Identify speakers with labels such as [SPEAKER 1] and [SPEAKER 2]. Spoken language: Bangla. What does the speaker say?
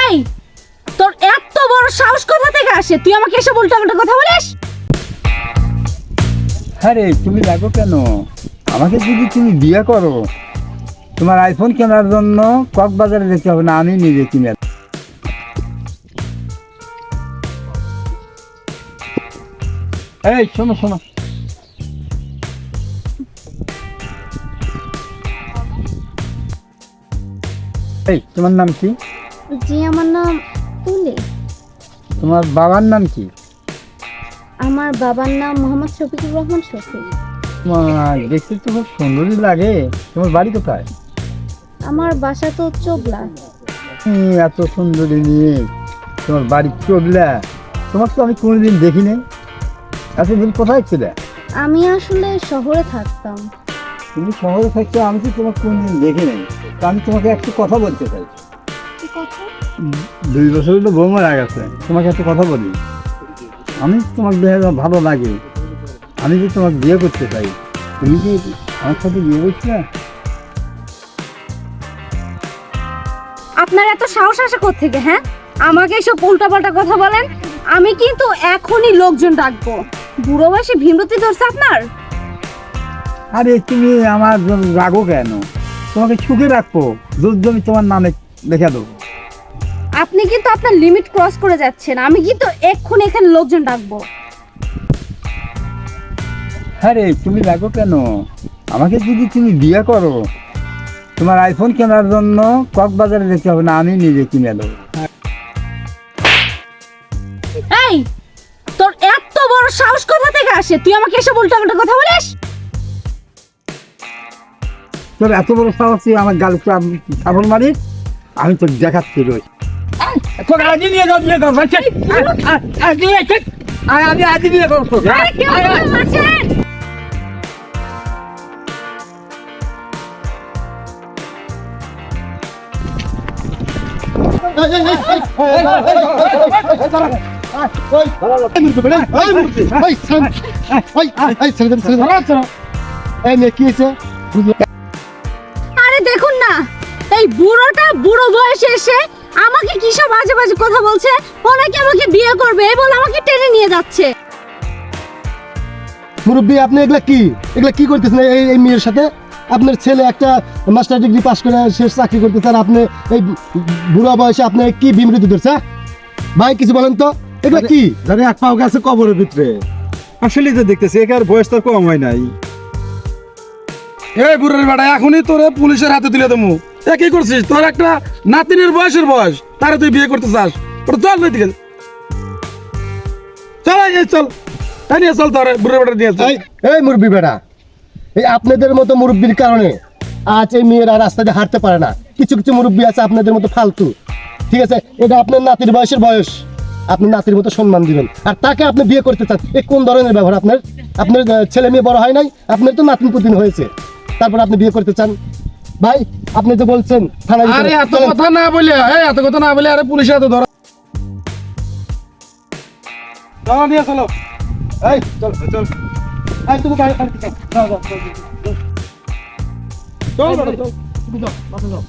[SPEAKER 1] এই তোর এত বড় সাহস কোথা থেকে আসে? তুই আমাকে এসে উল্টাপাল্টা কথা বলিস?
[SPEAKER 2] আরে তুমি রাগো কেন? আমাকে যদি তুমি বিয়ে করো, তোমার আইফোন কেনার জন্য কক্সবাজারে যেতে হবে না, আমি নিজে কিনে। এই শোনো শোনো, এই তোমার নাম কি?
[SPEAKER 1] জি আমার নাম তুলি।
[SPEAKER 2] তোমার বাবার নাম কি?
[SPEAKER 1] আমার বাবার নাম মোহাম্মদ শফিকুর রহমান শফিক।
[SPEAKER 2] তোমার দেখতে তো খুব সুন্দরই লাগে। তোমার বাড়ি কোথায়?
[SPEAKER 1] আমার বাসা তো চোবলা।
[SPEAKER 2] এত সুন্দরী নিয়ে তোমার বাড়ি চললা? তোমার তো আমি কোনোদিন দেখিনি। এতদিন কোথায় ছিলে?
[SPEAKER 1] আমি আসলে শহরে থাকতাম।
[SPEAKER 2] তুমি শহরে থাকছো, আমি তো তোমার কোনোদিন দেখিনি। তা আমি তোমাকে একটা কথা বলতে চাই।
[SPEAKER 1] কি কথা?
[SPEAKER 2] 2 বছর তো বউ মারা গেছে, তোমাকে একটা কথা বলি। আমি তোমাকে দেখে ভালো লাগে, আমি যে তোমাকে বিয়ে করতে চাই। তুমি কি আমার সাথে বিয়ে করছো?
[SPEAKER 1] আপনার এত সাহস আসে কোত্থেকে? হ্যাঁ, আমাকে এসব উল্টাপাল্টা কথা বলেন। আমি কিন্তু এখনই লোকজন ডাকবো। বুড়ো বয়সে ভীমরতি ধরছে আপনার?
[SPEAKER 2] আরে তুমি আমার জন্য রাগো কেন? তোমাকে সুখে রাখবো, দুধ জমি তোমার নামে লিখে দেবো।
[SPEAKER 1] আপনি কিন্তু আপনার লিমিট ক্রস করে যাচ্ছেন। আমি কিন্তু এক্ষুনি এখানে লোকজন ডাকবো।
[SPEAKER 2] আরে তুমি রাগো কেন? আমাকে যদি তুমি বিয়ে করো, তোমার আইফোন কেনার জন্য কক্সবাজারে যেতে হবে না, আমি নিজে কিনে দেবো।
[SPEAKER 1] এই তোর এত বড় সাহস কোথা থেকে আসে? তুই আমাকে এসব উল্টাপাল্টা কথা বলিস?
[SPEAKER 2] তোর এত বড় সাহস, তুই আমার গাল সাবল মারিস? আমি তোর দেখাচ্ছি রোজ। তোর আজ নিয়ে যাও, নিয়ে যাও, আমি আজ নিয়ে যাবো তোকে।
[SPEAKER 1] আরে কেউ আছেন? আরে দেখুন না, এই বুড়োটা বুড়ো বয়সে এসে আমাকে কি সব বাজে বাজে কথা বলছে। ও নাকি আমাকে বিয়ে করবে এই বলে আমাকে টেনে নিয়ে যাচ্ছে।
[SPEAKER 3] মুরব্বী, আপনি এগুলা কি করতেছেন এই মেয়ের সাথে? আপনার ছেলে একটা মাস্টার ডিগ্রি পাস করে শেষ চাকরি করতেছে, আর আপনি এই বুড়া বয়সে আপনি কি বিমৃতি ধরছে? ভাই কিছু বলেন তো, এগুলা কি?
[SPEAKER 4] জানি এক পাও গেছে কবরের ভিতরে। আসলে তো দেখতেছি একার বয়স তো কম হয় নাই। এই বুড়ের বেটা, এখনই তোরে পুলিশের হাতে তুলে দেবো। কি করছিস? তোর একটা নাতিনের বয়সের বয়স, তারে তুই বিয়ে করতে চাস? ওটা চল না দিকে, চল এই চল, এই নিয়ে চল তোরে বুড়ের বেটা নিয়ে চল।
[SPEAKER 3] এই মুরব্বী বেটা, এই আপনাদের মতো মুরব্বীর কারণে আজ এই মেয়েরা রাস্তাতে হাঁটতে পারে না। কিছু কিছু মুরব্বী আছে আপনাদের মতো ফালতু। ঠিক আছে, এটা আপনার নাতির বয়সের বয়স, আপনি নাতির মতো সম্মান দিবেন, আর তাকে আপনি বিয়ে করতে চান। এই কোন ধরনের ব্যবহার আপনার? আপনার ছেলে মেয়ে বড় হয় নাই, আপনার তো নাতিন পুতিন হয়েছে, তারপর আপনি বিয়ে করতে চান? ভাই আপনি তো বলছেন থানায় যেতে
[SPEAKER 4] আরে
[SPEAKER 3] হবে।
[SPEAKER 4] এত কথা না বলে, এত কথা না বলে, আরে পুলিশের হাতে ধরা। চলো নিয়ে চলো,
[SPEAKER 3] এই চল চল, এই তুমি গাড়ি চল, যাও যাও
[SPEAKER 4] চল বেটা, চল।
[SPEAKER 3] তুমি যাও, বাসে যাও।